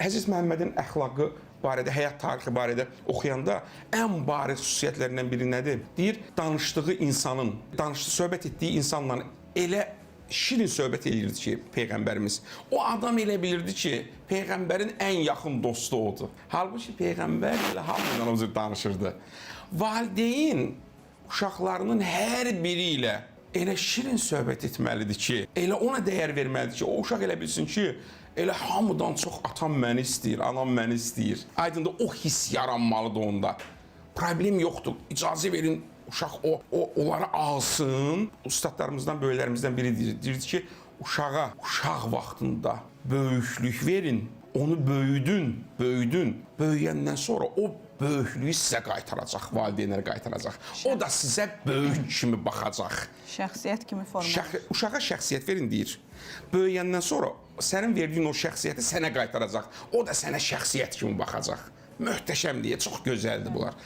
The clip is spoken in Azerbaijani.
Əziz Məhəmmədin əxlaqı barədə, həyat tarixi barədə oxuyanda ən bariz xüsusiyyətlərindən biri nədir? Deyir, danışdığı insanın, söhbət etdiyi insanla elə şirin söhbət edirdi ki, Peyğəmbərimiz. O adam elə bilirdi ki, Peyğəmbərin ən yaxın dostu odur. Halbuki Peyğəmbər elə hamıdan o cür danışırdı. Valideyn uşaqlarının hər biri ilə elə şirin söhbət etməlidir ki, elə ona dəyər verməlidir ki, o uşaq elə bilsin ki, elə hamıdan çox atam məni istəyir, anam məni istəyir. Aydında o hiss yaranmalıdır onda. Problem yoxdur. İcazə verin uşaq onları alsın. Ustadlarımızdan, böyüklərimizdən biri deyirdi ki, uşaq vaxtında böyüklük verin, onu böyüdün. Böyüyəndən sonra o böyüklüyü sizə qaytaracaq, valideynlərə qaytaracaq. O da sizə böyük kimi baxacaq. Şəxsiyyət kimi formalaşır. Uşağa şəxsiyyət verin deyir. Böyüyəndən sonra sənin verdiyin o şəxsiyyəti sənə qaytaracaq. O da sənə şəxsiyyət kimi baxacaq. Möhtəşəm deyə, çox gözəldir bunlar.